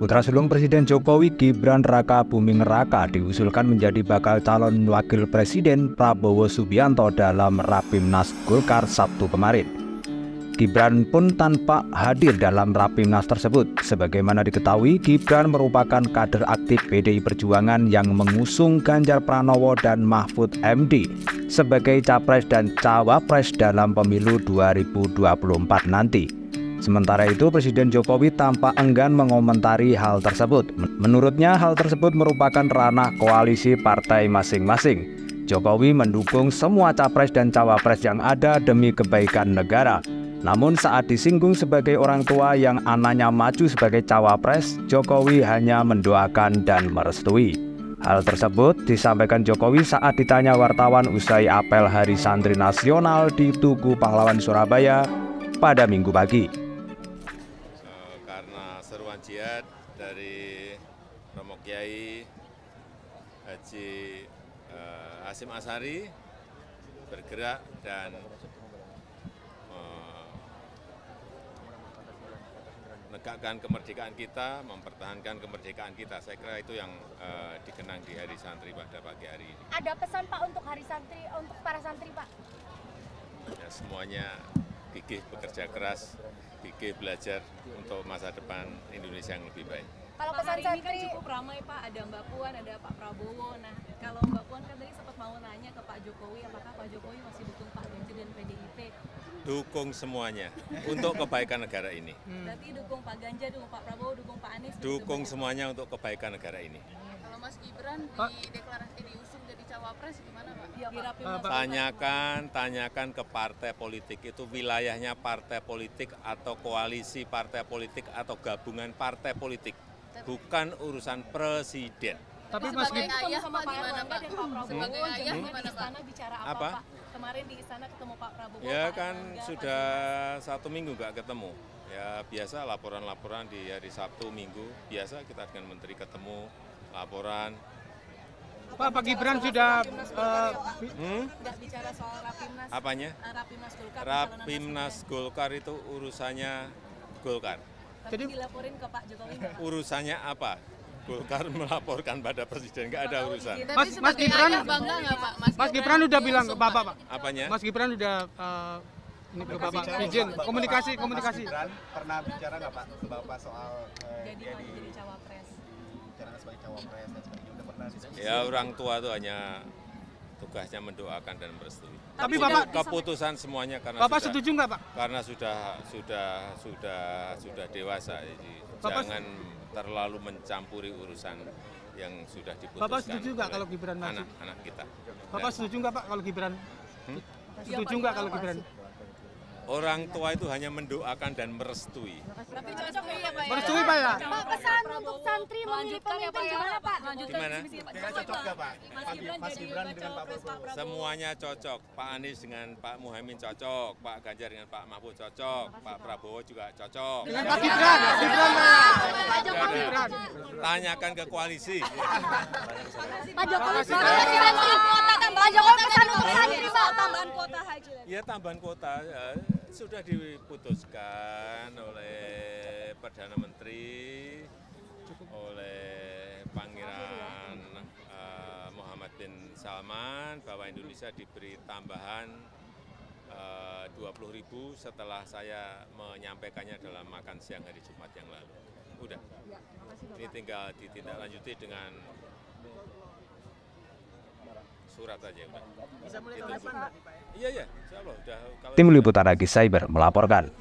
Putra sulung Presiden Jokowi, Gibran Raka Buming Raka, diusulkan menjadi bakal calon wakil presiden Prabowo Subianto dalam Rapimnas Golkar Sabtu kemarin. Gibran pun tampak hadir dalam Rapimnas tersebut. Sebagaimana diketahui, Gibran merupakan kader aktif PDI Perjuangan yang mengusung Ganjar Pranowo dan Mahfud MD sebagai capres dan cawapres dalam pemilu 2024 nanti. Sementara itu, Presiden Jokowi tampak enggan mengomentari hal tersebut. Menurutnya, hal tersebut merupakan ranah koalisi partai masing-masing. Jokowi mendukung semua capres dan cawapres yang ada demi kebaikan negara. Namun saat disinggung sebagai orang tua yang anaknya maju sebagai cawapres, Jokowi hanya mendoakan dan merestui. Hal tersebut disampaikan Jokowi saat ditanya wartawan usai apel Hari Santri Nasional di Tugu Pahlawan Surabaya pada Minggu pagi. Karena seruan jihad dari Romo Kiai Haji Hasyim Asy'ari bergerak dan menegakkan kemerdekaan kita, mempertahankan kemerdekaan kita. Saya kira itu yang dikenang di Hari Santri pada pagi hari ini. Ada pesan Pak untuk Hari Santri, untuk para santri Pak? Ya, semuanya gigih bekerja keras, gigih belajar untuk masa depan Indonesia yang lebih baik. Kalau Pak, pesan hari ini kan santri cukup ramai Pak, ada Mbak Puan, ada Pak Prabowo. Nah, kalau Mbak Puan kan tadi sempat mau nanya ke Pak Jokowi, apakah Pak Jokowi masih dukung Pak Ganjar dan PDIP? Dukung semuanya untuk kebaikan negara ini. Berarti dukung Pak Ganjar, dukung Pak Prabowo, dukung Pak Anies? Dukung semuanya untuk kebaikan negara ini. Kalau Mas Gibran diusung jadi cawapres gimana Pak? Iya, Pak. Tanyakan ke partai politik, itu wilayahnya partai politik atau koalisi partai politik atau gabungan partai politik, bukan urusan presiden. Tapi Mas sebagai ayah sama Pak gimana Erlangga Pak? dan Pak Prabowo, Sebagai ayah di gimana Pak? istana bicara apa, Apa? Pak? Kemarin di istana ketemu Pak Prabowo. Ya Pak kan Erlangga, sudah Pak 1 minggu nggak ketemu. Ya biasa laporan-laporan di hari Sabtu Minggu, biasa kita dengan menteri ketemu, laporan. Pak Gibran sudah nggak bicara soal Rapimnas. Apanya? Rapimnas Golkar. Rapimnas Golkar itu urusannya Golkar. Jadi dilaporin ke Pak Jokowi nggak? Urusannya apa? Golkar melaporkan pada presiden, nggak ada urusan. Tapi Mas sebagai Gibran- ayah bangga nggak Pak? Mas Gibran udah bilang ke Bapak, Pak. Apanya? Mas Gibran udah ini ke Bapak izin komunikasi. Mas Gibran pernah bicara nggak Pak ke Bapak soal Jadi mau jadi cawapres. bicara sebagai cawapres dan sebagainya, udah pernah diskusi? Ya orang tua itu hanya tugasnya mendoakan dan merestui. Tapi Bapak Keputusan semuanya karena Bapak sudah, setuju nggak Pak? karena sudah dewasa, jadi Bapak- jangan terlalu mencampuri urusan yang sudah diputuskan. Bapak setuju nggak oleh kalau Gibran maju? anak-anak kita? Bapak setuju nggak Pak kalau Gibran? Setuju nggak kalau Gibran? Orang tua itu hanya mendoakan dan merestui. Tapi cocok ya Pak? Merestui Pak ya? Pak, pesan untuk santri memilih pemimpin gimana Pak? Gimana? Kira cocok nggak Pak? Mas Gibran dengan Pak Prabowo? Semuanya cocok. Pak Anies dengan Pak Muhaimin cocok, Pak Ganjar dengan Pak Mahfud cocok, Pak Prabowo juga cocok. Dengan Pak Gibran, Gibran Pak. Jokowi. Gibran. Tanyakan ke koalisi. Pak Jokowi pesan untuk santri Pak. Tambahan kuota haji. Ya tambahan kuota sudah diputuskan oleh Perdana Menteri, oleh Pangeran Muhammad bin Salman bahwa Indonesia diberi tambahan 20.000 setelah saya menyampaikannya dalam makan siang hari Jumat yang lalu. Udah. Ini tinggal ditindaklanjuti dengan surat aja udah. Bisa mulai tahun depan. Iya, insya Allah udah. Tim Liputan Agis Cyber melaporkan.